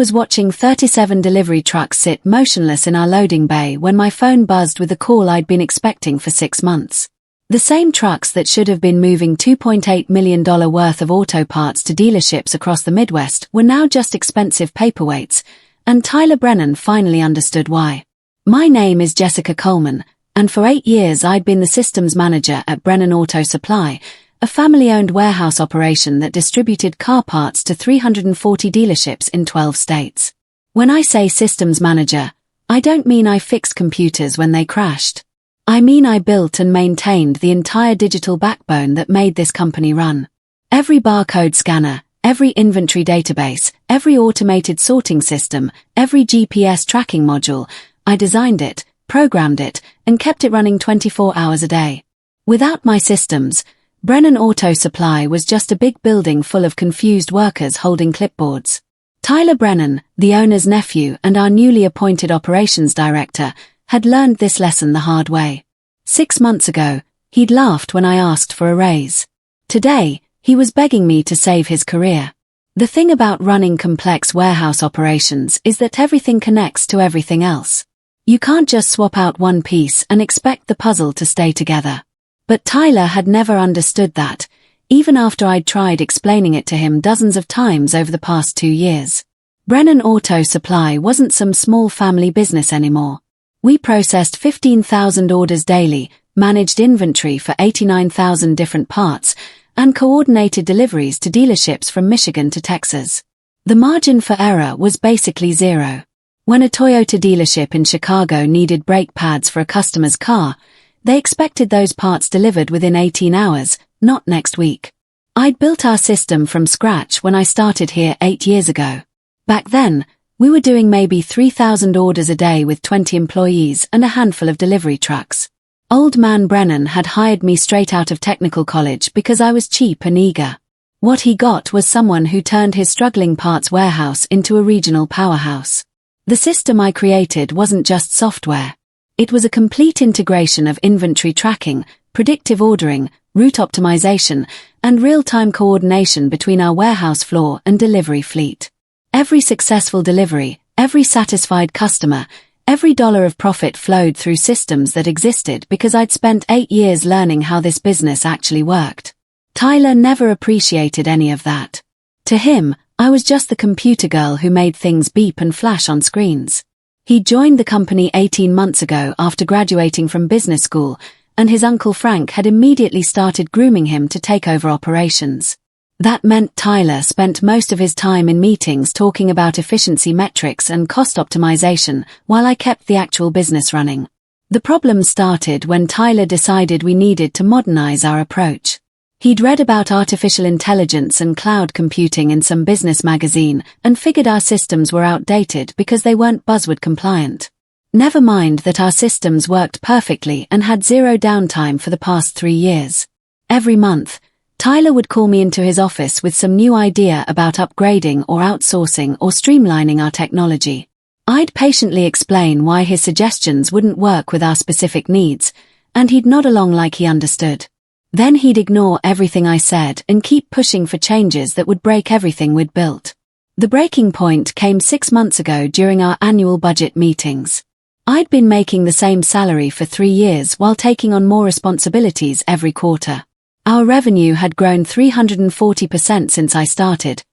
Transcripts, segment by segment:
was watching 37 delivery trucks sit motionless in our loading bay when my phone buzzed with a call I'd been expecting for 6 months. The same trucks that should have been moving $2.8 million worth of auto parts to dealerships across the Midwest were now just expensive paperweights, and Tyler Brennan finally understood why. My name is Jessica Coleman, and for 8 years I'd been the systems manager at Brennan Auto Supply, a family-owned warehouse operation that distributed car parts to 340 dealerships in 12 states. When I say systems manager, I don't mean I fixed computers when they crashed. I mean I built and maintained the entire digital backbone that made this company run. Every barcode scanner, every inventory database, every automated sorting system, every GPS tracking module, I designed it, programmed it, and kept it running 24 hours a day. Without my systems, Brennan Auto Supply was just a big building full of confused workers holding clipboards. Tyler Brennan, the owner's nephew and our newly appointed operations director, had learned this lesson the hard way. 6 months ago, he'd laughed when I asked for a raise. Today, he was begging me to save his career. The thing about running complex warehouse operations is that everything connects to everything else. You can't just swap out one piece and expect the puzzle to stay together. But Tyler had never understood that, even after I'd tried explaining it to him dozens of times over the past 2 years. Brennan Auto Supply wasn't some small family business anymore. We processed 15,000 orders daily, managed inventory for 89,000 different parts, and coordinated deliveries to dealerships from Michigan to Texas. The margin for error was basically zero. When a Toyota dealership in Chicago needed brake pads for a customer's car, they expected those parts delivered within 18 hours, not next week. I'd built our system from scratch when I started here 8 years ago. Back then, we were doing maybe 3,000 orders a day with 20 employees and a handful of delivery trucks. Old man Brennan had hired me straight out of technical college because I was cheap and eager. What he got was someone who turned his struggling parts warehouse into a regional powerhouse. The system I created wasn't just software. It was a complete integration of inventory tracking, predictive ordering, route optimization, and real-time coordination between our warehouse floor and delivery fleet. Every successful delivery, every satisfied customer, every dollar of profit flowed through systems that existed because I'd spent 8 years learning how this business actually worked. Tyler never appreciated any of that. To him, I was just the computer girl who made things beep and flash on screens. He joined the company 18 months ago after graduating from business school, and his uncle Frank had immediately started grooming him to take over operations. That meant Tyler spent most of his time in meetings talking about efficiency metrics and cost optimization while I kept the actual business running. The problem started when Tyler decided we needed to modernize our approach. He'd read about artificial intelligence and cloud computing in some business magazine and figured our systems were outdated because they weren't buzzword compliant. Never mind that our systems worked perfectly and had zero downtime for the past 3 years. Every month, Tyler would call me into his office with some new idea about upgrading or outsourcing or streamlining our technology. I'd patiently explain why his suggestions wouldn't work with our specific needs, and he'd nod along like he understood. Then he'd ignore everything I said and keep pushing for changes that would break everything we'd built. The breaking point came 6 months ago during our annual budget meetings. I'd been making the same salary for 3 years while taking on more responsibilities every quarter. Our revenue had grown 340% since I started,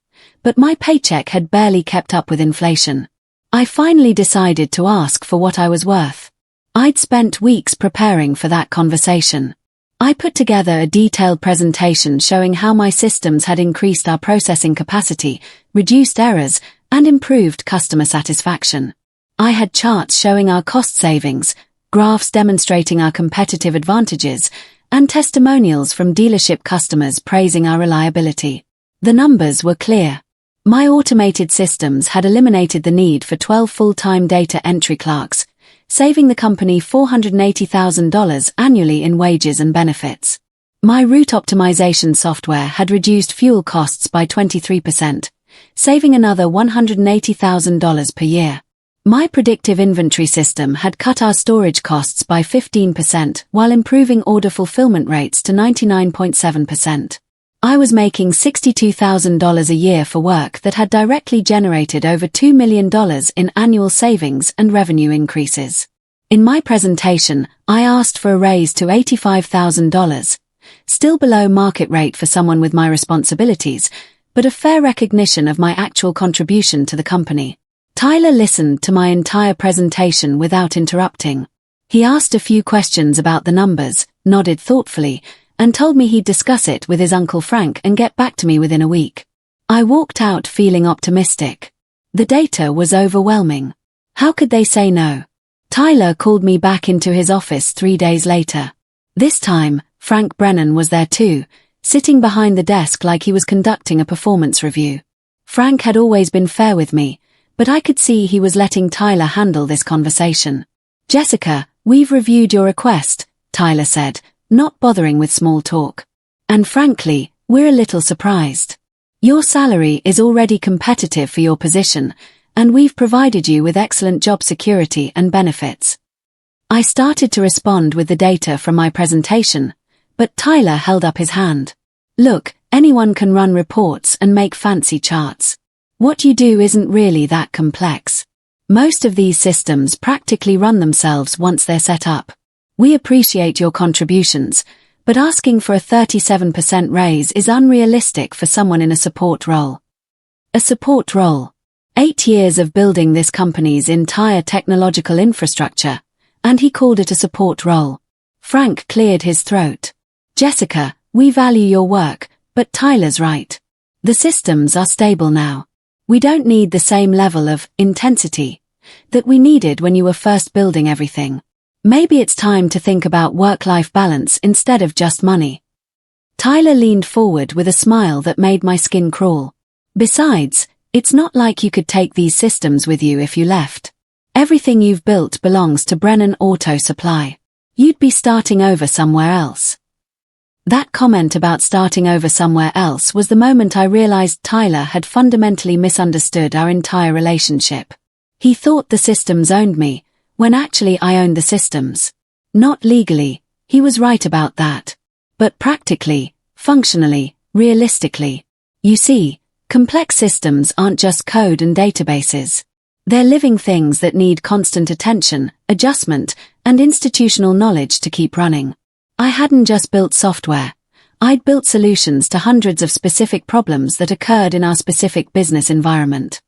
but my paycheck had barely kept up with inflation. I finally decided to ask for what I was worth. I'd spent weeks preparing for that conversation. I put together a detailed presentation showing how my systems had increased our processing capacity, reduced errors, and improved customer satisfaction. I had charts showing our cost savings, graphs demonstrating our competitive advantages, and testimonials from dealership customers praising our reliability. The numbers were clear. My automated systems had eliminated the need for 12 full-time data entry clerks, saving the company $480,000 annually in wages and benefits. My route optimization software had reduced fuel costs by 23%, saving another $180,000 per year. My predictive inventory system had cut our storage costs by 15% while improving order fulfillment rates to 99.7%. I was making $62,000 a year for work that had directly generated over $2 million in annual savings and revenue increases. In my presentation, I asked for a raise to $85,000, still below market rate for someone with my responsibilities, but a fair recognition of my actual contribution to the company. Tyler listened to my entire presentation without interrupting. He asked a few questions about the numbers, nodded thoughtfully, and told me he'd discuss it with his Uncle Frank and get back to me within a week. I walked out feeling optimistic. The data was overwhelming. How could they say no? Tyler called me back into his office 3 days later. This time, Frank Brennan was there too, sitting behind the desk like he was conducting a performance review. Frank had always been fair with me, but I could see he was letting Tyler handle this conversation. "Jessica, we've reviewed your request," Tyler said, not bothering with small talk. "And frankly, we're a little surprised. Your salary is already competitive for your position, and we've provided you with excellent job security and benefits." I started to respond with the data from my presentation, but Tyler held up his hand. "Look, anyone can run reports and make fancy charts. What you do isn't really that complex. Most of these systems practically run themselves once they're set up. We appreciate your contributions, but asking for a 37% raise is unrealistic for someone in a support role." A support role. 8 years of building this company's entire technological infrastructure, and he called it a support role. Frank cleared his throat. "Jessica, we value your work, but Tyler's right. The systems are stable now. We don't need the same level of intensity that we needed when you were first building everything. Maybe it's time to think about work-life balance instead of just money." Tyler leaned forward with a smile that made my skin crawl. "Besides, it's not like you could take these systems with you if you left. Everything you've built belongs to Brennan Auto Supply. You'd be starting over somewhere else." That comment about starting over somewhere else was the moment I realized Tyler had fundamentally misunderstood our entire relationship. He thought the systems owned me, when actually I owned the systems. Not legally, he was right about that. But practically, functionally, realistically. You see, complex systems aren't just code and databases. They're living things that need constant attention, adjustment, and institutional knowledge to keep running. I hadn't just built software. I'd built solutions to hundreds of specific problems that occurred in our specific business environment.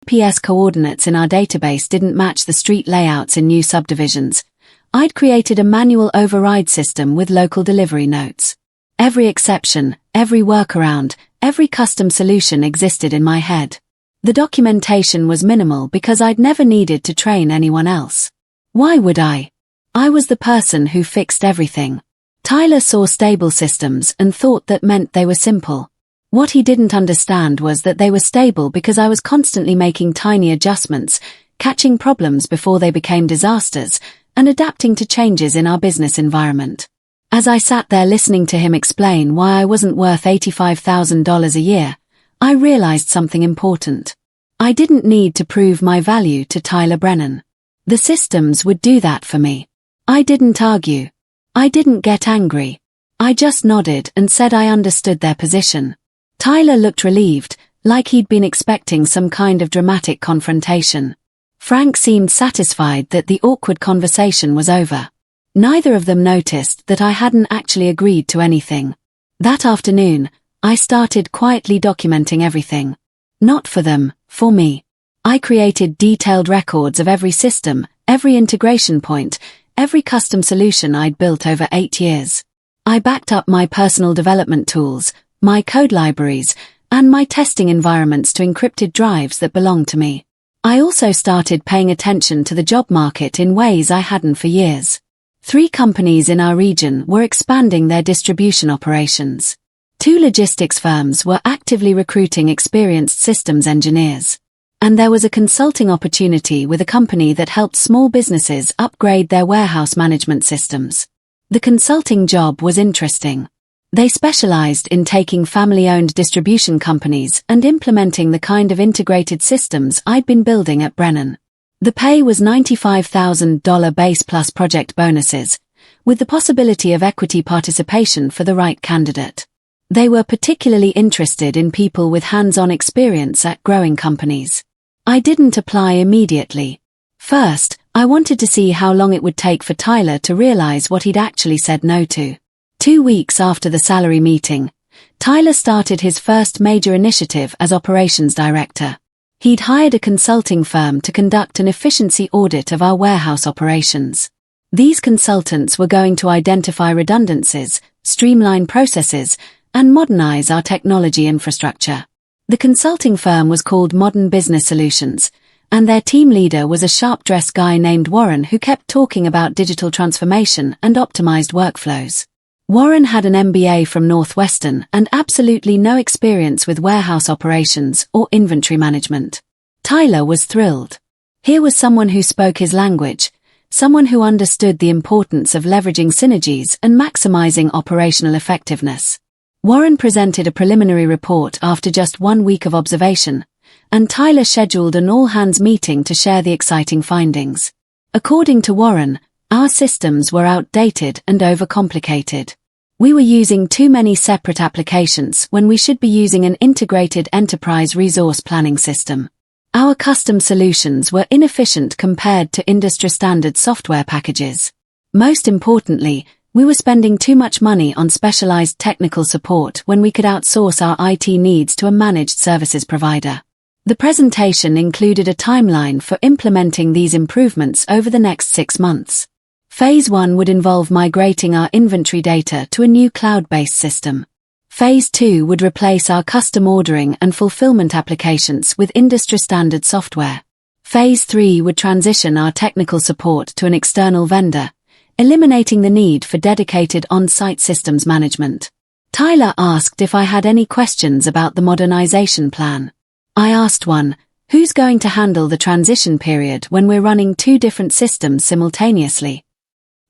GPS coordinates in our database didn't match the street layouts in new subdivisions. I'd created a manual override system with local delivery notes. Every exception, every workaround, every custom solution existed in my head. The documentation was minimal because I'd never needed to train anyone else. Why would I? I was the person who fixed everything. Tyler saw stable systems and thought that meant they were simple. What he didn't understand was that they were stable because I was constantly making tiny adjustments, catching problems before they became disasters, and adapting to changes in our business environment. As I sat there listening to him explain why I wasn't worth $85,000 a year, I realized something important. I didn't need to prove my value to Tyler Brennan. The systems would do that for me. I didn't argue. I didn't get angry. I just nodded and said I understood their position. Tyler looked relieved, like he'd been expecting some kind of dramatic confrontation. Frank seemed satisfied that the awkward conversation was over. Neither of them noticed that I hadn't actually agreed to anything. That afternoon, I started quietly documenting everything. Not for them, for me. I created detailed records of every system, every integration point, every custom solution I'd built over 8 years. I backed up my personal development tools, my code libraries, and my testing environments to encrypted drives that belonged to me. I also started paying attention to the job market in ways I hadn't for years. 3 companies in our region were expanding their distribution operations. 2 logistics firms were actively recruiting experienced systems engineers. And there was a consulting opportunity with a company that helped small businesses upgrade their warehouse management systems. The consulting job was interesting. They specialized in taking family-owned distribution companies and implementing the kind of integrated systems I'd been building at Brennan. The pay was $95,000 base plus project bonuses, with the possibility of equity participation for the right candidate. They were particularly interested in people with hands-on experience at growing companies. I didn't apply immediately. First, I wanted to see how long it would take for Tyler to realize what he'd actually said no to. 2 weeks after the salary meeting, Tyler started his first major initiative as operations director. He'd hired a consulting firm to conduct an efficiency audit of our warehouse operations. These consultants were going to identify redundancies, streamline processes, and modernize our technology infrastructure. The consulting firm was called Modern Business Solutions, and their team leader was a sharp-dressed guy named Warren who kept talking about digital transformation and optimized workflows. Warren had an MBA from Northwestern and absolutely no experience with warehouse operations or inventory management. Tyler was thrilled. Here was someone who spoke his language, someone who understood the importance of leveraging synergies and maximizing operational effectiveness. Warren presented a preliminary report after just 1 week of observation, and Tyler scheduled an all-hands meeting to share the exciting findings. According to Warren, our systems were outdated and overcomplicated. We were using too many separate applications when we should be using an integrated enterprise resource planning system. Our custom solutions were inefficient compared to industry-standard software packages. Most importantly, we were spending too much money on specialized technical support when we could outsource our IT needs to a managed services provider. The presentation included a timeline for implementing these improvements over the next 6 months. Phase 1 would involve migrating our inventory data to a new cloud-based system. Phase 2 would replace our custom ordering and fulfillment applications with industry-standard software. Phase 3 would transition our technical support to an external vendor, eliminating the need for dedicated on-site systems management. Tyler asked if I had any questions about the modernization plan. I asked one, who's going to handle the transition period when we're running 2 different systems simultaneously?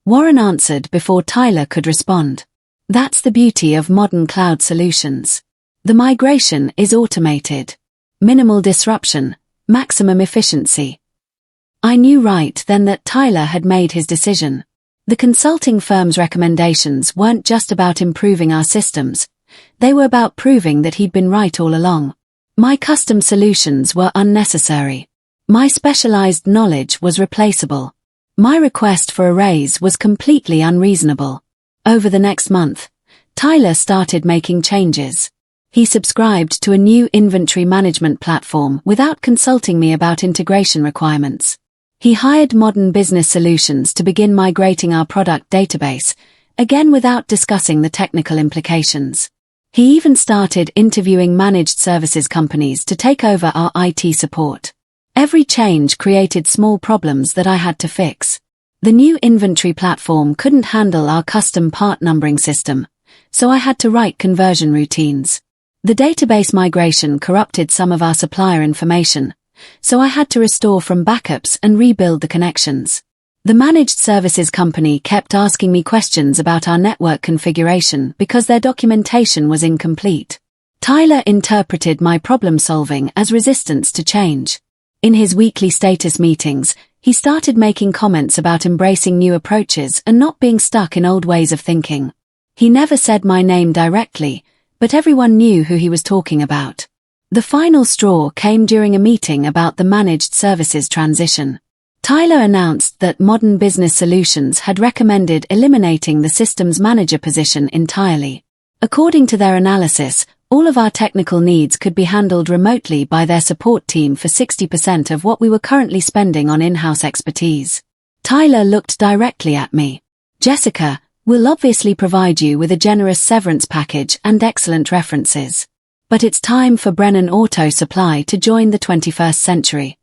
Warren answered before Tyler could respond. That's the beauty of modern cloud solutions. The migration is automated. Minimal disruption, maximum efficiency. I knew right then that Tyler had made his decision. The consulting firm's recommendations weren't just about improving our systems, they were about proving that he'd been right all along. My custom solutions were unnecessary. My specialized knowledge was replaceable. My request for a raise was completely unreasonable. Over the next month, Tyler started making changes. He subscribed to a new inventory management platform without consulting me about integration requirements. He hired Modern Business Solutions to begin migrating our product database, again without discussing the technical implications. He even started interviewing managed services companies to take over our IT support. Every change created small problems that I had to fix. The new inventory platform couldn't handle our custom part numbering system, so I had to write conversion routines. The database migration corrupted some of our supplier information, so I had to restore from backups and rebuild the connections. The managed services company kept asking me questions about our network configuration because their documentation was incomplete. Tyler interpreted my problem-solving as resistance to change. In his weekly status meetings, he started making comments about embracing new approaches and not being stuck in old ways of thinking. He never said my name directly, but everyone knew who he was talking about. The final straw came during a meeting about the managed services transition. Tyler announced that Modern Business Solutions had recommended eliminating the systems manager position entirely. According to their analysis, all of our technical needs could be handled remotely by their support team for 60% of what we were currently spending on in-house expertise. Tyler looked directly at me. Jessica, we'll obviously provide you with a generous severance package and excellent references. But it's time for Brennan Auto Supply to join the 21st century.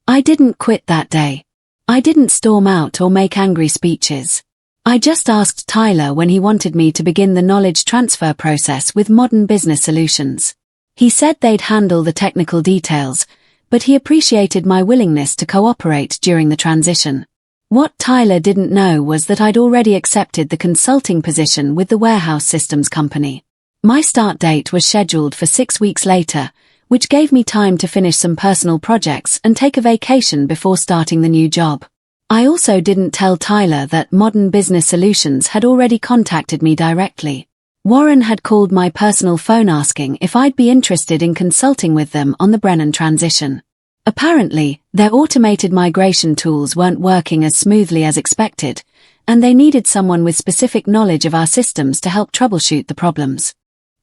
I didn't quit that day. I didn't storm out or make angry speeches. I just asked Tyler when he wanted me to begin the knowledge transfer process with Modern Business Solutions. He said they'd handle the technical details, but he appreciated my willingness to cooperate during the transition. What Tyler didn't know was that I'd already accepted the consulting position with the warehouse systems company. My start date was scheduled for 6 weeks later, which gave me time to finish some personal projects and take a vacation before starting the new job. I also didn't tell Tyler that Modern Business Solutions had already contacted me directly. Warren had called my personal phone asking if I'd be interested in consulting with them on the Brennan transition. Apparently, their automated migration tools weren't working as smoothly as expected, and they needed someone with specific knowledge of our systems to help troubleshoot the problems.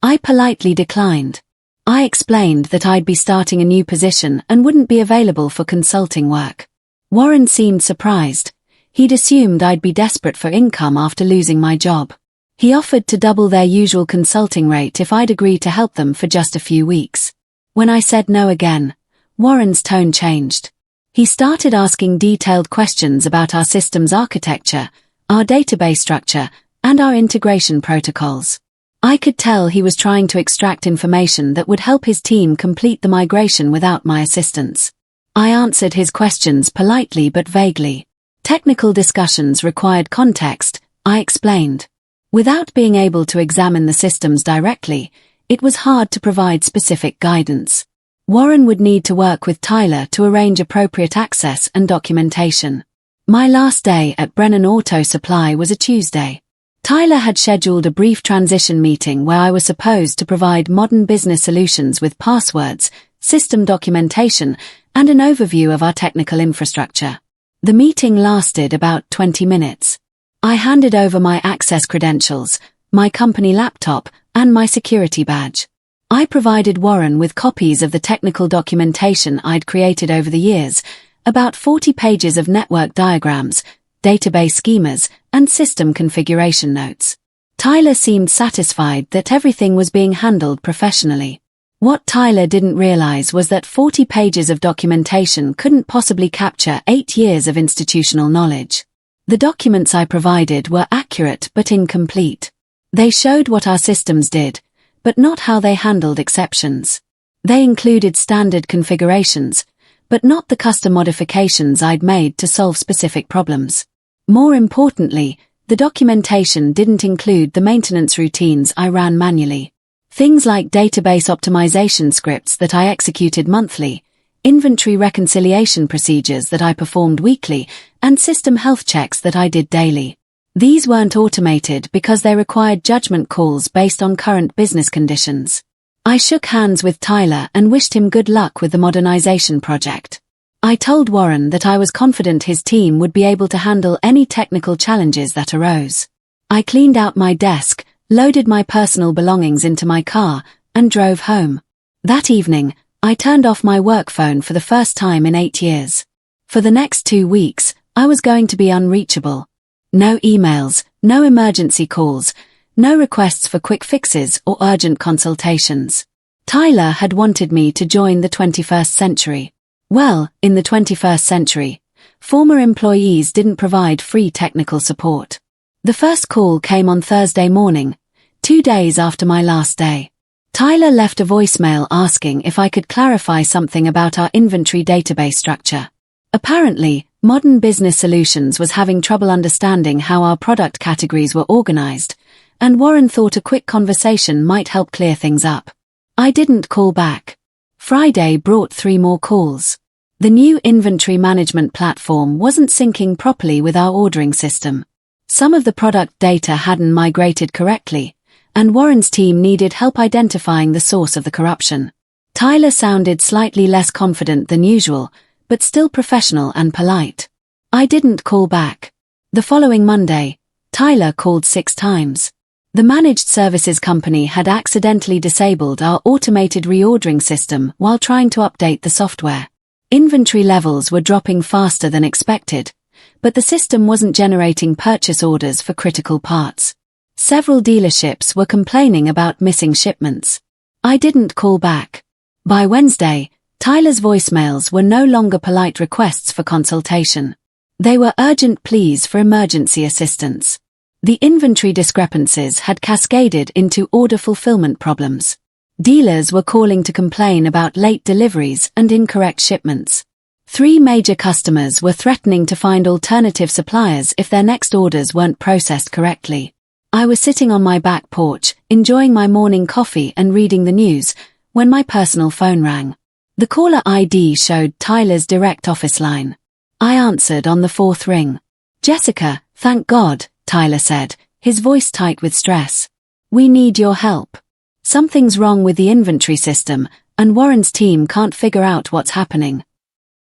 I politely declined. I explained that I'd be starting a new position and wouldn't be available for consulting work. Warren seemed surprised. He'd assumed I'd be desperate for income after losing my job. He offered to double their usual consulting rate if I'd agree to help them for just a few weeks. When I said no again, Warren's tone changed. He started asking detailed questions about our system's architecture, our database structure, and our integration protocols. I could tell he was trying to extract information that would help his team complete the migration without my assistance. I answered his questions politely but vaguely. Technical discussions required context, I explained. Without being able to examine the systems directly, it was hard to provide specific guidance. Warren would need to work with Tyler to arrange appropriate access and documentation. My last day at Brennan Auto Supply was a Tuesday. Tyler had scheduled a brief transition meeting where I was supposed to provide Modern Business Solutions with passwords, system documentation, and an overview of our technical infrastructure. The meeting lasted about 20 minutes. I handed over my access credentials, my company laptop, and my security badge. I provided Warren with copies of the technical documentation I'd created over the years, about 40 pages of network diagrams, database schemas, and system configuration notes. Tyler seemed satisfied that everything was being handled professionally. What Tyler didn't realize was that 40 pages of documentation couldn't possibly capture 8 years of institutional knowledge. The documents I provided were accurate but incomplete. They showed what our systems did, but not how they handled exceptions. They included standard configurations, but not the custom modifications I'd made to solve specific problems. More importantly, the documentation didn't include the maintenance routines I ran manually. Things like database optimization scripts that I executed monthly, inventory reconciliation procedures that I performed weekly, and system health checks that I did daily. These weren't automated because they required judgment calls based on current business conditions. I shook hands with Tyler and wished him good luck with the modernization project. I told Warren that I was confident his team would be able to handle any technical challenges that arose. I cleaned out my desk, loaded my personal belongings into my car, and drove home. That evening, I turned off my work phone for the first time in 8 years. For the next 2 weeks, I was going to be unreachable. No emails, no emergency calls, no requests for quick fixes or urgent consultations. Tyler had wanted me to join the 21st century. Well, in the 21st century, former employees didn't provide free technical support. The first call came on Thursday morning, 2 days after my last day. Tyler left a voicemail asking if I could clarify something about our inventory database structure. Apparently, Modern Business Solutions was having trouble understanding how our product categories were organized, and Warren thought a quick conversation might help clear things up. I didn't call back. Friday brought 3 more calls. The new inventory management platform wasn't syncing properly with our ordering system. Some of the product data hadn't migrated correctly, and Warren's team needed help identifying the source of the corruption. Tyler sounded slightly less confident than usual, but still professional and polite. I didn't call back. The following Monday, Tyler called 6 times. The managed services company had accidentally disabled our automated reordering system while trying to update the software. Inventory levels were dropping faster than expected, but the system wasn't generating purchase orders for critical parts. Several dealerships were complaining about missing shipments. I didn't call back. By Wednesday, Tyler's voicemails were no longer polite requests for consultation. They were urgent pleas for emergency assistance. The inventory discrepancies had cascaded into order fulfillment problems. Dealers were calling to complain about late deliveries and incorrect shipments. 3 major customers were threatening to find alternative suppliers if their next orders weren't processed correctly. I was sitting on my back porch, enjoying my morning coffee and reading the news, when my personal phone rang. The caller ID showed Tyler's direct office line. I answered on the 4th ring. "Jessica, thank God," Tyler said, his voice tight with stress. "We need your help. Something's wrong with the inventory system, and Warren's team can't figure out what's happening."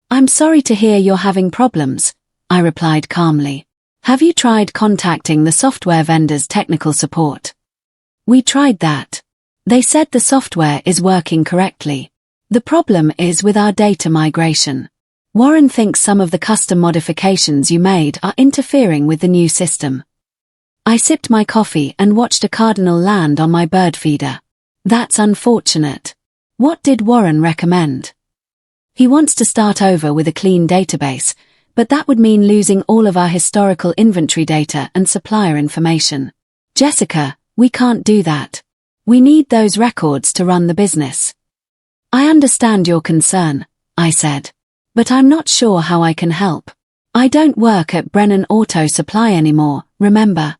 "I'm sorry to hear you're having problems," I replied calmly. "Have you tried contacting the software vendor's technical support?" "We tried that. They said the software is working correctly. The problem is with our data migration. Warren thinks some of the custom modifications you made are interfering with the new system." I sipped my coffee and watched a cardinal land on my bird feeder. "That's unfortunate. What did Warren recommend?" "He wants to start over with a clean database, but that would mean losing all of our historical inventory data and supplier information." "Jessica, we can't do that. We need those records to run the business." "I understand your concern," I said, "but I'm not sure how I can help. I don't work at Brennan Auto Supply anymore, remember?"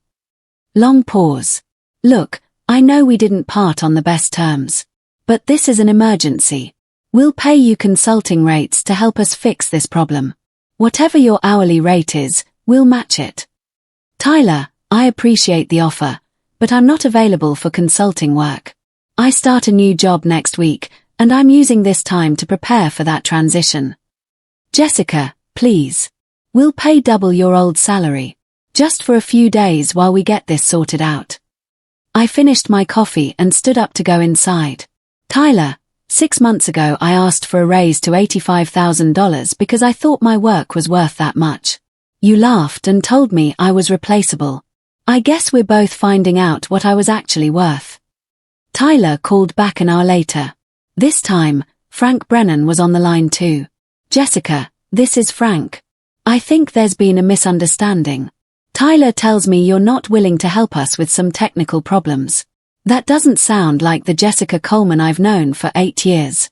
Long pause. "Look, I know we didn't part on the best terms. But this is an emergency. We'll pay you consulting rates to help us fix this problem. Whatever your hourly rate is, we'll match it." "Tyler, I appreciate the offer, but I'm not available for consulting work. I start a new job next week, and I'm using this time to prepare for that transition." "Jessica, please. We'll pay double your old salary. Just for a few days while we get this sorted out." I finished my coffee and stood up to go inside. "Tyler, 6 months ago I asked for a raise to $85,000 because I thought my work was worth that much. You laughed and told me I was replaceable. I guess we're both finding out what I was actually worth." Tyler called back an hour later. This time, Frank Brennan was on the line too. "Jessica, this is Frank. I think there's been a misunderstanding. Tyler tells me you're not willing to help us with some technical problems. That doesn't sound like the Jessica Coleman I've known for 8 years."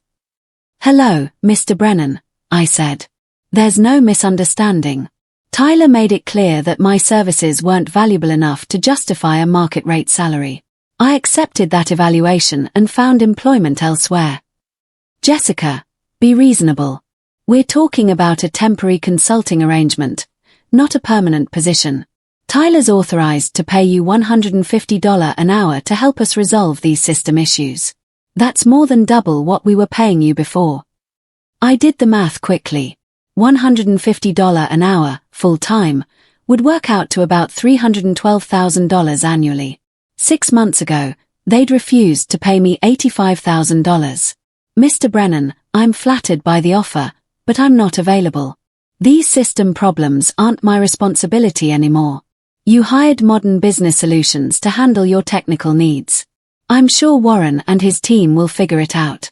"Hello, Mr. Brennan," I said. "There's no misunderstanding. Tyler made it clear that my services weren't valuable enough to justify a market rate salary. I accepted that evaluation and found employment elsewhere." "Jessica, be reasonable. We're talking about a temporary consulting arrangement, not a permanent position. Tyler's authorized to pay you $150 an hour to help us resolve these system issues. That's more than double what we were paying you before." I did the math quickly. $150 an hour, full-time, would work out to about $312,000 annually. 6 months ago, they'd refused to pay me $85,000. "Mr. Brennan, I'm flattered by the offer, but I'm not available. These system problems aren't my responsibility anymore. You hired Modern Business Solutions to handle your technical needs. I'm sure Warren and his team will figure it out."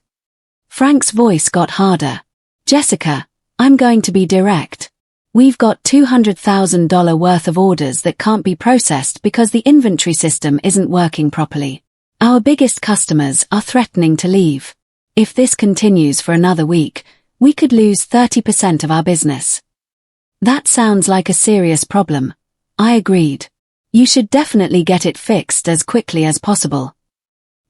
Frank's voice got harder. "Jessica, I'm going to be direct. We've got $200,000 worth of orders that can't be processed because the inventory system isn't working properly. Our biggest customers are threatening to leave. If this continues for another week, we could lose 30% of our business." "That sounds like a serious problem," I agreed. "You should definitely get it fixed as quickly as possible."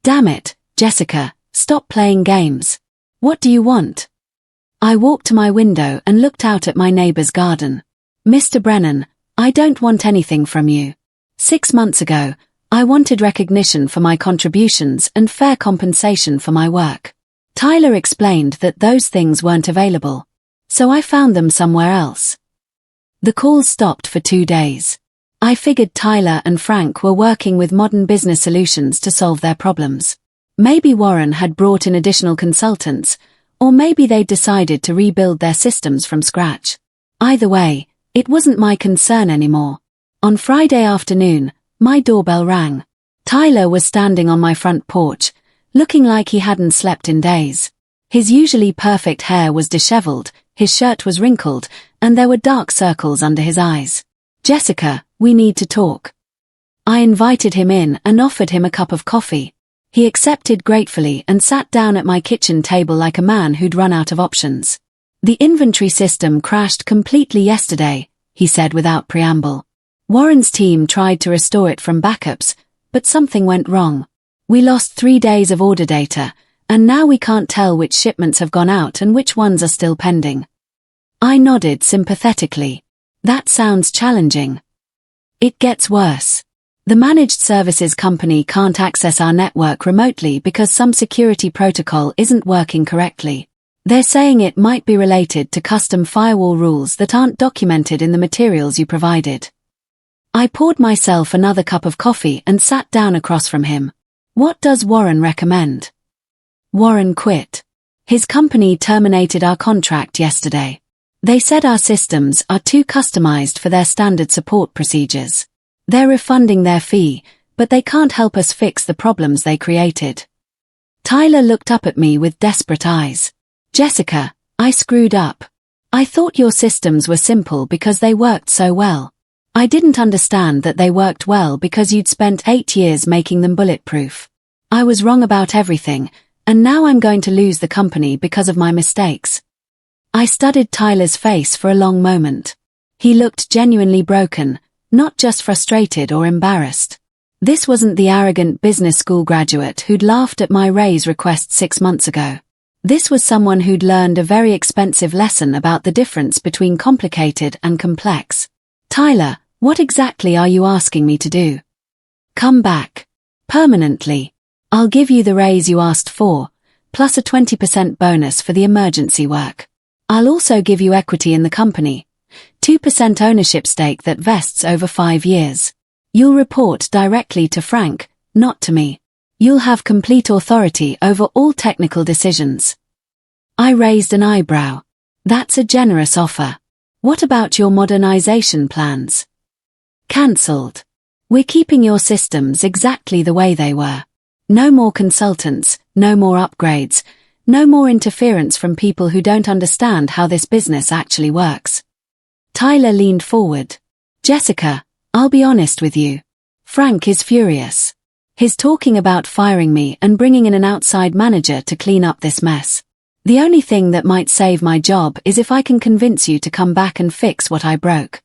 "Damn it, Jessica, stop playing games. What do you want?" I walked to my window and looked out at my neighbor's garden. "Mr. Brennan, I don't want anything from you. 6 months ago, I wanted recognition for my contributions and fair compensation for my work. Tyler explained that those things weren't available, so I found them somewhere else." The calls stopped for 2 days. I figured Tyler and Frank were working with Modern Business Solutions to solve their problems. Maybe Warren had brought in additional consultants, or maybe they'd decided to rebuild their systems from scratch. Either way, it wasn't my concern anymore. On Friday afternoon, my doorbell rang. Tyler was standing on my front porch, looking like he hadn't slept in days. His usually perfect hair was disheveled, his shirt was wrinkled, and there were dark circles under his eyes. "Jessica, we need to talk." I invited him in and offered him a cup of coffee. He accepted gratefully and sat down at my kitchen table like a man who'd run out of options. The inventory system crashed completely yesterday, he said without preamble. Warren's team tried to restore it from backups, but something went wrong. We lost 3 days of order data, and now we can't tell which shipments have gone out and which ones are still pending. I nodded sympathetically. That sounds challenging. It gets worse. The managed services company can't access our network remotely because some security protocol isn't working correctly. They're saying it might be related to custom firewall rules that aren't documented in the materials you provided. I poured myself another cup of coffee and sat down across from him. What does Warren recommend? Warren quit. His company terminated our contract yesterday. They said our systems are too customized for their standard support procedures. They're refunding their fee, but they can't help us fix the problems they created. Tyler looked up at me with desperate eyes. Jessica, I screwed up. I thought your systems were simple because they worked so well. I didn't understand that they worked well because you'd spent 8 years making them bulletproof. I was wrong about everything, and now I'm going to lose the company because of my mistakes. I studied Tyler's face for a long moment. He looked genuinely broken, not just frustrated or embarrassed. This wasn't the arrogant business school graduate who'd laughed at my raise request 6 months ago. This was someone who'd learned a very expensive lesson about the difference between complicated and complex. Tyler, what exactly are you asking me to do? Come back. Permanently. I'll give you the raise you asked for, plus a 20% bonus for the emergency work. I'll also give you equity in the company, 2% ownership stake that vests over 5 years. You'll report directly to Frank, not to me. You'll have complete authority over all technical decisions. I raised an eyebrow. That's a generous offer. What about your modernization plans? Cancelled. We're keeping your systems exactly the way they were. No more consultants, no more upgrades, no more interference from people who don't understand how this business actually works. Tyler leaned forward. Jessica, I'll be honest with you. Frank is furious. He's talking about firing me and bringing in an outside manager to clean up this mess. The only thing that might save my job is if I can convince you to come back and fix what I broke.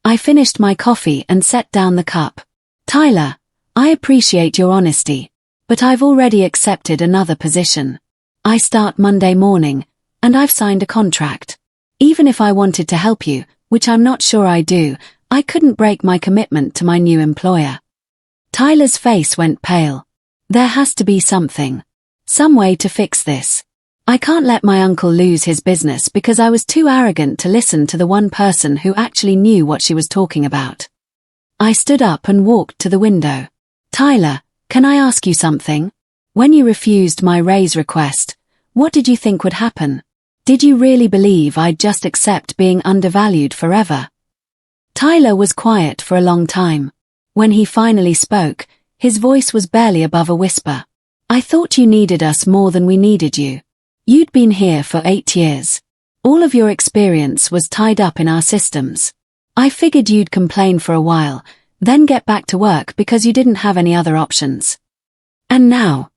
I finished my coffee and set down the cup. Tyler, I appreciate your honesty, but I've already accepted another position. I start Monday morning, and I've signed a contract. Even if I wanted to help you, which I'm not sure I do, I couldn't break my commitment to my new employer. Tyler's face went pale. There has to be something. Some way to fix this. I can't let my uncle lose his business because I was too arrogant to listen to the one person who actually knew what she was talking about. I stood up and walked to the window. Tyler, can I ask you something? When you refused my raise request, what did you think would happen? Did you really believe I'd just accept being undervalued forever? Tyler was quiet for a long time. When he finally spoke, his voice was barely above a whisper. I thought you needed us more than we needed you. You'd been here for 8 years. All of your experience was tied up in our systems. I figured you'd complain for a while, then get back to work because you didn't have any other options. And now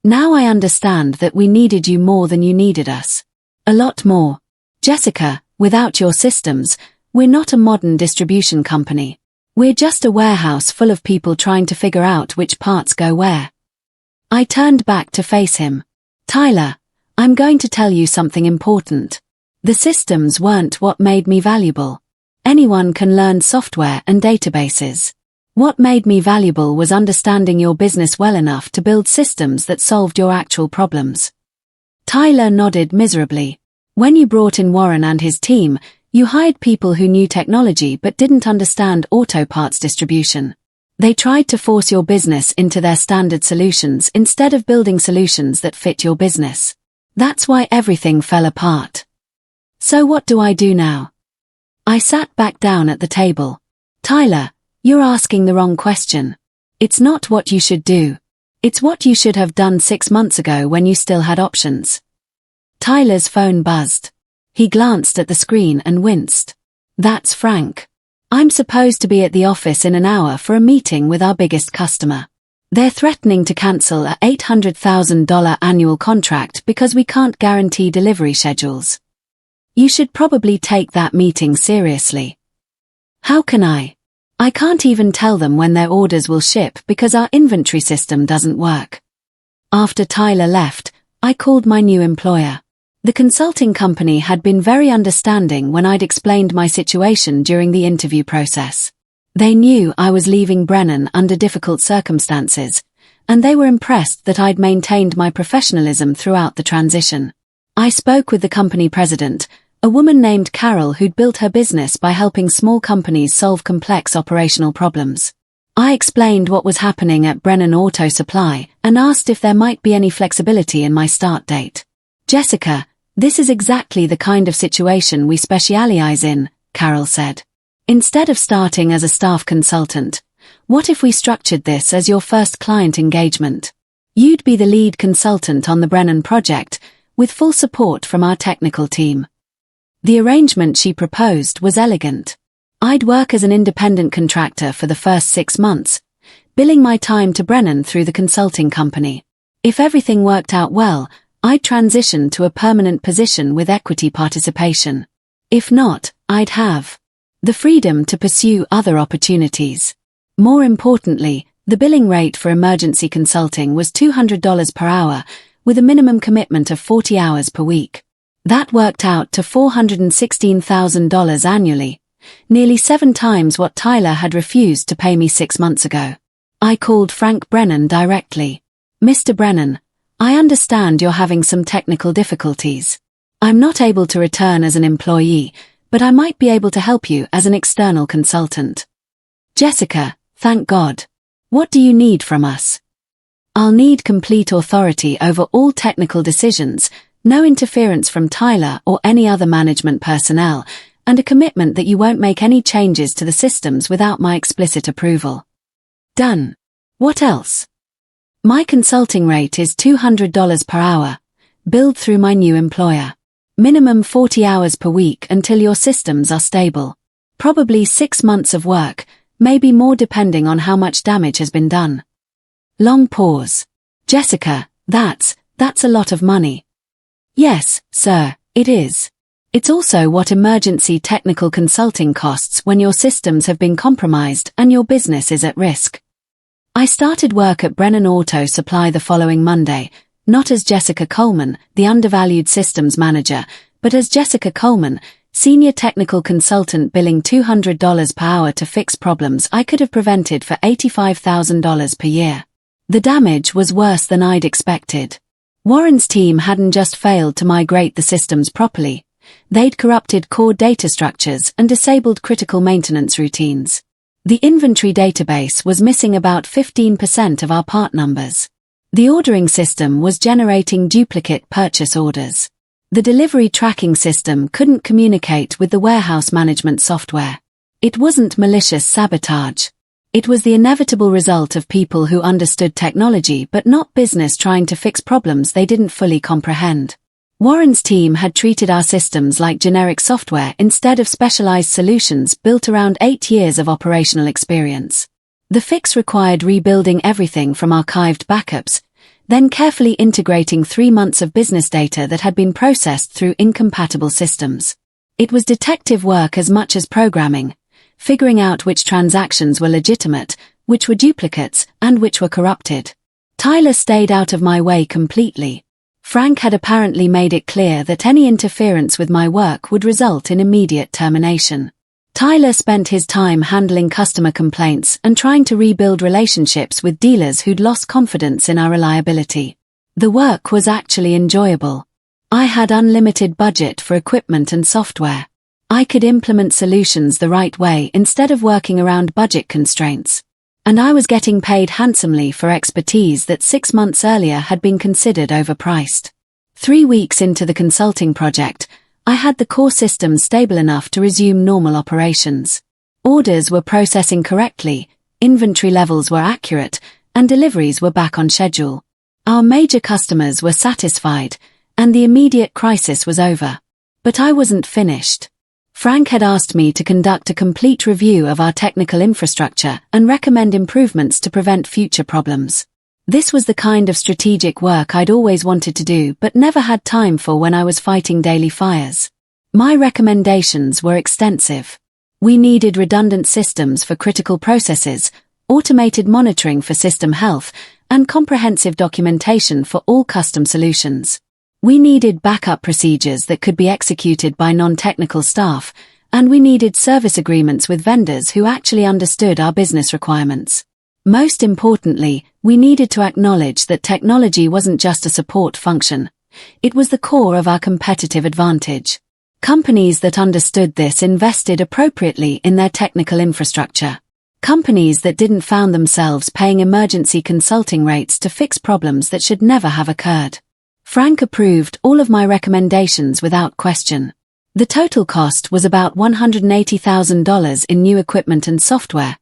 I understand that we needed you more than you needed us. A lot more. Jessica, without your systems, we're not a modern distribution company. We're just a warehouse full of people trying to figure out which parts go where. I turned back to face him. Tyler, I'm going to tell you something important. The systems weren't what made me valuable. Anyone can learn software and databases. What made me valuable was understanding your business well enough to build systems that solved your actual problems. Tyler nodded miserably. When you brought in Warren and his team, you hired people who knew technology but didn't understand auto parts distribution. They tried to force your business into their standard solutions instead of building solutions that fit your business. That's why everything fell apart. So what do I do now? I sat back down at the table. Tyler, you're asking the wrong question. It's not what you should do. It's what you should have done 6 months ago when you still had options. Tyler's phone buzzed. He glanced at the screen and winced. That's Frank. I'm supposed to be at the office in an hour for a meeting with our biggest customer. They're threatening to cancel a $800,000 annual contract because we can't guarantee delivery schedules. You should probably take that meeting seriously. How can I? I can't even tell them when their orders will ship because our inventory system doesn't work. After Tyler left, I called my new employer. The consulting company had been very understanding when I'd explained my situation during the interview process. They knew I was leaving Brennan under difficult circumstances, and they were impressed that I'd maintained my professionalism throughout the transition. I spoke with the company president, a woman named Carol who'd built her business by helping small companies solve complex operational problems. I explained what was happening at Brennan Auto Supply and asked if there might be any flexibility in my start date. Jessica, this is exactly the kind of situation we specialize in, Carol said. Instead of starting as a staff consultant, what if we structured this as your first client engagement? You'd be the lead consultant on the Brennan project, with full support from our technical team. The arrangement she proposed was elegant. I'd work as an independent contractor for the first 6 months, billing my time to Brennan through the consulting company. If everything worked out well, I'd transition to a permanent position with equity participation. If not, I'd have the freedom to pursue other opportunities. More importantly, the billing rate for emergency consulting was $200 per hour, with a minimum commitment of 40 hours per week. That worked out to $416,000 annually, nearly 7 times what Tyler had refused to pay me 6 months ago. I called Frank Brennan directly. Mr. Brennan, I understand you're having some technical difficulties. I'm not able to return as an employee, but I might be able to help you as an external consultant. Jessica, thank God. What do you need from us? I'll need complete authority over all technical decisions, no interference from Tyler or any other management personnel, and a commitment that you won't make any changes to the systems without my explicit approval. Done. What else? My consulting rate is $200 per hour, billed through my new employer. Minimum 40 hours per week until your systems are stable. Probably 6 months of work, maybe more depending on how much damage has been done. Long pause. Jessica, that's a lot of money. Yes, sir, it is. It's also what emergency technical consulting costs when your systems have been compromised and your business is at risk. I started work at Brennan Auto Supply the following Monday, not as Jessica Coleman, the undervalued systems manager, but as Jessica Coleman, senior technical consultant billing $200 per hour to fix problems I could have prevented for $85,000 per year. The damage was worse than I'd expected. Warren's team hadn't just failed to migrate the systems properly, they'd corrupted core data structures and disabled critical maintenance routines. The inventory database was missing about 15% of our part numbers. The ordering system was generating duplicate purchase orders. The delivery tracking system couldn't communicate with the warehouse management software. It wasn't malicious sabotage. It was the inevitable result of people who understood technology but not business trying to fix problems they didn't fully comprehend. Warren's team had treated our systems like generic software instead of specialized solutions built around 8 years of operational experience. The fix required rebuilding everything from archived backups, then carefully integrating 3 months of business data that had been processed through incompatible systems. It was detective work as much as programming, figuring out which transactions were legitimate, which were duplicates, and which were corrupted. Tyler stayed out of my way completely. Frank had apparently made it clear that any interference with my work would result in immediate termination. Tyler spent his time handling customer complaints and trying to rebuild relationships with dealers who'd lost confidence in our reliability. The work was actually enjoyable. I had unlimited budget for equipment and software. I could implement solutions the right way instead of working around budget constraints. And I was getting paid handsomely for expertise that 6 months earlier had been considered overpriced. 3 weeks into the consulting project, I had the core system stable enough to resume normal operations. Orders were processing correctly, inventory levels were accurate, and deliveries were back on schedule. Our major customers were satisfied, and the immediate crisis was over. But I wasn't finished. Frank had asked me to conduct a complete review of our technical infrastructure and recommend improvements to prevent future problems. This was the kind of strategic work I'd always wanted to do but never had time for when I was fighting daily fires. My recommendations were extensive. We needed redundant systems for critical processes, automated monitoring for system health, and comprehensive documentation for all custom solutions. We needed backup procedures that could be executed by non-technical staff, and we needed service agreements with vendors who actually understood our business requirements. Most importantly, we needed to acknowledge that technology wasn't just a support function. It was the core of our competitive advantage. Companies that understood this invested appropriately in their technical infrastructure. Companies that didn't found themselves paying emergency consulting rates to fix problems that should never have occurred. Frank approved all of my recommendations without question. The total cost was about $180,000 in new equipment and software,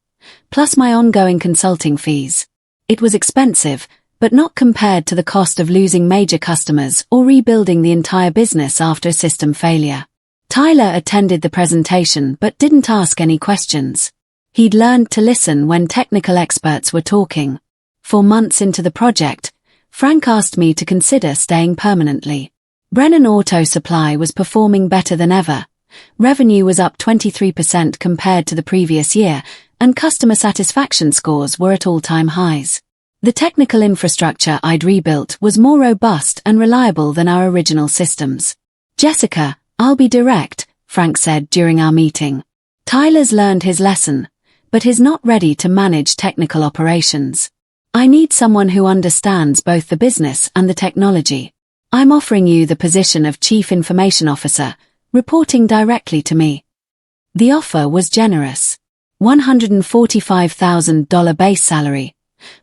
plus my ongoing consulting fees. It was expensive, but not compared to the cost of losing major customers or rebuilding the entire business after a system failure. Tyler attended the presentation but didn't ask any questions. He'd learned to listen when technical experts were talking. 4 months into the project, Frank asked me to consider staying permanently. Brennan Auto Supply was performing better than ever. Revenue was up 23% compared to the previous year, and customer satisfaction scores were at all-time highs. The technical infrastructure I'd rebuilt was more robust and reliable than our original systems. "Jessica, I'll be direct," Frank said during our meeting. "Tyler's learned his lesson, but he's not ready to manage technical operations. I need someone who understands both the business and the technology. I'm offering you the position of Chief Information Officer, reporting directly to me." The offer was generous. $145,000 base salary,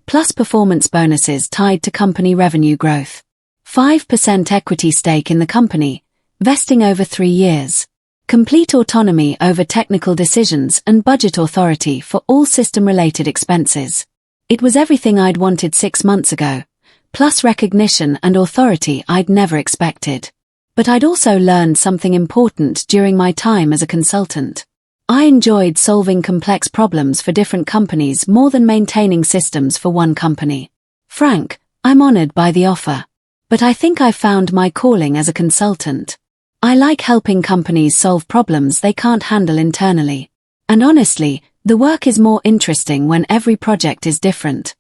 plus performance bonuses tied to company revenue growth. 5% equity stake in the company, vesting over 3 years. Complete autonomy over technical decisions and budget authority for all system-related expenses. It was everything I'd wanted 6 months ago, plus recognition and authority I'd never expected. But I'd also learned something important during my time as a consultant. I enjoyed solving complex problems for different companies more than maintaining systems for one company. "Frank, I'm honored by the offer. But I think I found my calling as a consultant. I like helping companies solve problems they can't handle internally. And honestly, the work is more interesting when every project is different."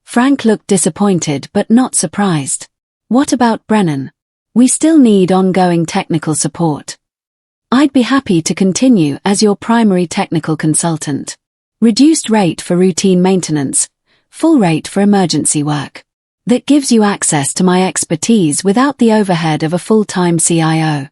Frank looked disappointed but not surprised. "What about Brennan? We still need ongoing technical support. I'd be happy to continue as your primary technical consultant. Reduced rate for routine maintenance, full rate for emergency work. That gives you access to my expertise without the overhead of a full-time CIO."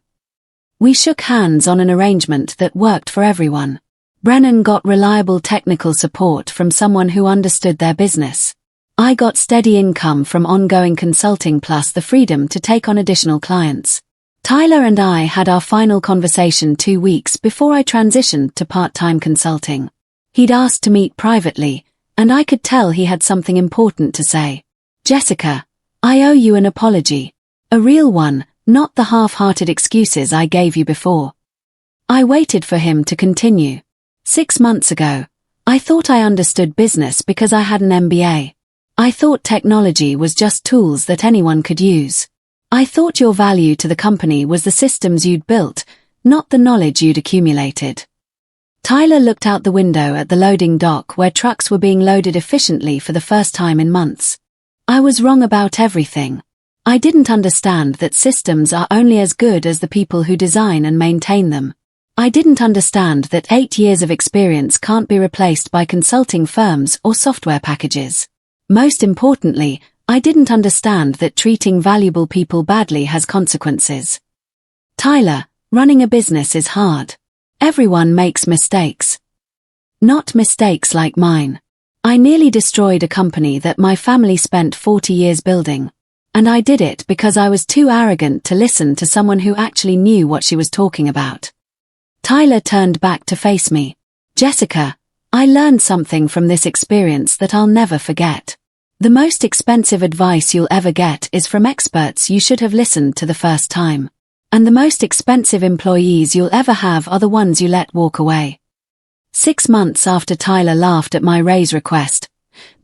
We shook hands on an arrangement that worked for everyone. Brennan got reliable technical support from someone who understood their business. I got steady income from ongoing consulting plus the freedom to take on additional clients. Tyler and I had our final conversation 2 weeks before I transitioned to part-time consulting. He'd asked to meet privately, and I could tell he had something important to say. "Jessica, I owe you an apology. A real one, not the half-hearted excuses I gave you before." I waited for him to continue. 6 months ago, I thought I understood business because I had an MBA. I thought technology was just tools that anyone could use. I thought your value to the company was the systems you'd built, not the knowledge you'd accumulated. Tyler looked out the window at the loading dock where trucks were being loaded efficiently for the first time in months. I was wrong about everything. I didn't understand that systems are only as good as the people who design and maintain them. I didn't understand that 8 years of experience can't be replaced by consulting firms or software packages. Most importantly, I didn't understand that treating valuable people badly has consequences. "Tyler, running a business is hard. Everyone makes mistakes. Not mistakes like mine. I nearly destroyed a company that my family spent 40 years building. And I did it because I was too arrogant to listen to someone who actually knew what she was talking about." Tyler turned back to face me. "Jessica, I learned something from this experience that I'll never forget. The most expensive advice you'll ever get is from experts you should have listened to the first time. And the most expensive employees you'll ever have are the ones you let walk away." 6 months after Tyler laughed at my raise request,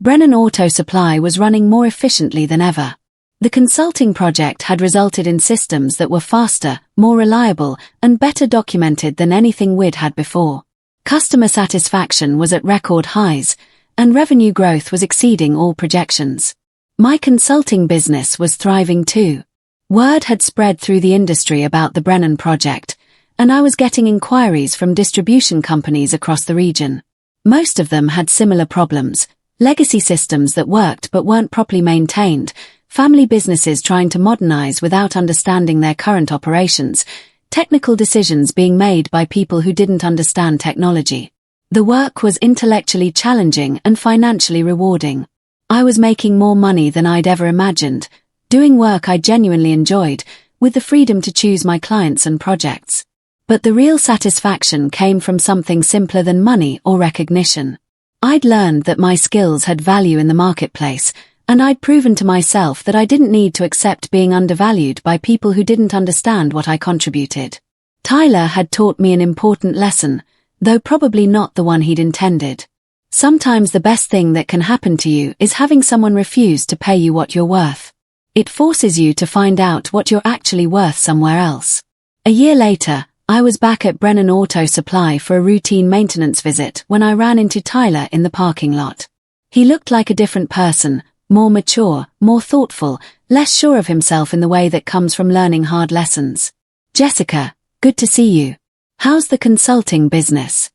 Brennan Auto Supply was running more efficiently than ever. The consulting project had resulted in systems that were faster, more reliable, and better documented than anything we'd had before. Customer satisfaction was at record highs, and revenue growth was exceeding all projections. My consulting business was thriving too. Word had spread through the industry about the Brennan project, and I was getting inquiries from distribution companies across the region. Most of them had similar problems: legacy systems that worked but weren't properly maintained, family businesses trying to modernize without understanding their current operations, technical decisions being made by people who didn't understand technology. The work was intellectually challenging and financially rewarding. I was making more money than I'd ever imagined, doing work I genuinely enjoyed, with the freedom to choose my clients and projects. But the real satisfaction came from something simpler than money or recognition. I'd learned that my skills had value in the marketplace, and I'd proven to myself that I didn't need to accept being undervalued by people who didn't understand what I contributed. Tyler had taught me an important lesson, though probably not the one he'd intended. Sometimes the best thing that can happen to you is having someone refuse to pay you what you're worth. It forces you to find out what you're actually worth somewhere else. A year later, I was back at Brennan Auto Supply for a routine maintenance visit when I ran into Tyler in the parking lot. He looked like a different person, more mature, more thoughtful, less sure of himself in the way that comes from learning hard lessons. "Jessica, good to see you. How's the consulting business?"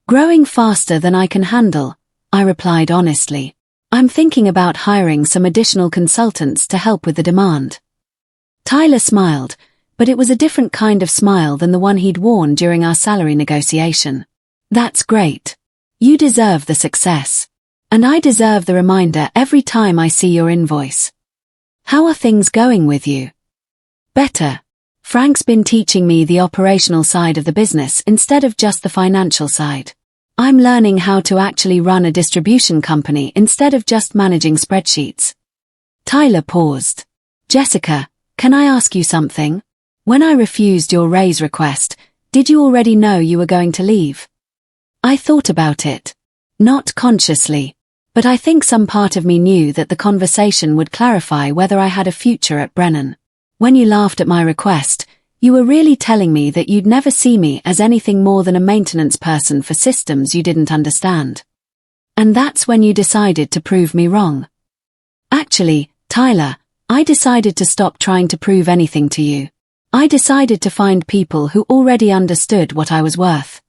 "Growing faster than I can handle," I replied honestly. "I'm thinking about hiring some additional consultants to help with the demand." Tyler smiled, but it was a different kind of smile than the one he'd worn during our salary negotiation. "That's great. You deserve the success. And I deserve the reminder every time I see your invoice. How are things going with you?" "Better. Frank's been teaching me the operational side of the business instead of just the financial side. I'm learning how to actually run a distribution company instead of just managing spreadsheets." Tyler paused. "Jessica, can I ask you something? When I refused your raise request, did you already know you were going to leave?" I thought about it. Not consciously, but I think some part of me knew that the conversation would clarify whether I had a future at Brennan. When you laughed at my request, you were really telling me that you'd never see me as anything more than a maintenance person for systems you didn't understand. And that's when you decided to prove me wrong. Actually, Tyler, I decided to stop trying to prove anything to you. I decided to find people who already understood what I was worth.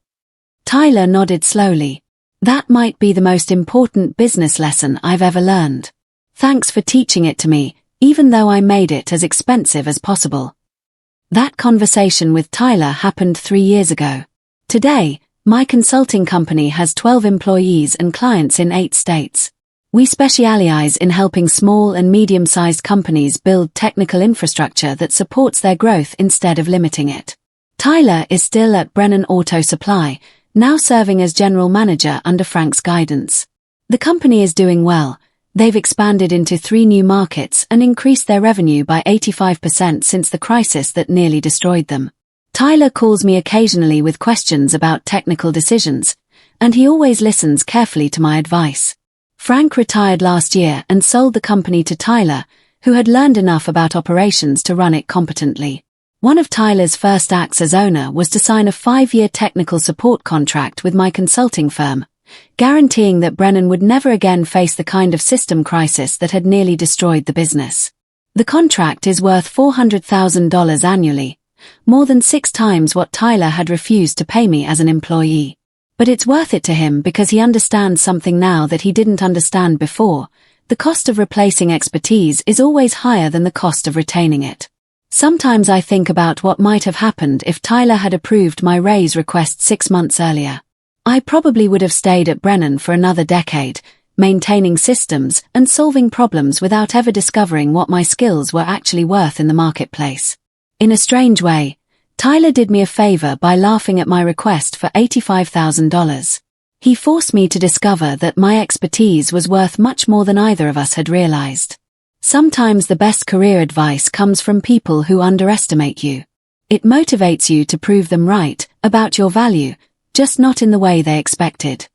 Tyler nodded slowly. "That might be the most important business lesson I've ever learned. Thanks for teaching it to me, even though I made it as expensive as possible." That conversation with Tyler happened 3 years ago. Today, my consulting company has 12 employees and clients in 8 states. We specialize in helping small and medium-sized companies build technical infrastructure that supports their growth instead of limiting it. Tyler is still at Brennan Auto Supply, now serving as general manager under Frank's guidance. The company is doing well. They've expanded into 3 new markets and increased their revenue by 85% since the crisis that nearly destroyed them. Tyler calls me occasionally with questions about technical decisions, and he always listens carefully to my advice. Frank retired last year and sold the company to Tyler, who had learned enough about operations to run it competently. One of Tyler's first acts as owner was to sign a 5-year technical support contract with my consulting firm, guaranteeing that Brennan would never again face the kind of system crisis that had nearly destroyed the business. The contract is worth $400,000 annually, more than 6 times what Tyler had refused to pay me as an employee. But it's worth it to him because he understands something now that he didn't understand before. The cost of replacing expertise is always higher than the cost of retaining it. Sometimes I think about what might have happened if Tyler had approved my raise request 6 months earlier. I probably would have stayed at Brennan for another decade, maintaining systems and solving problems without ever discovering what my skills were actually worth in the marketplace. In a strange way, Tyler did me a favor by laughing at my request for $85,000. He forced me to discover that my expertise was worth much more than either of us had realized. Sometimes the best career advice comes from people who underestimate you. It motivates you to prove them right about your value, just not in the way they expected.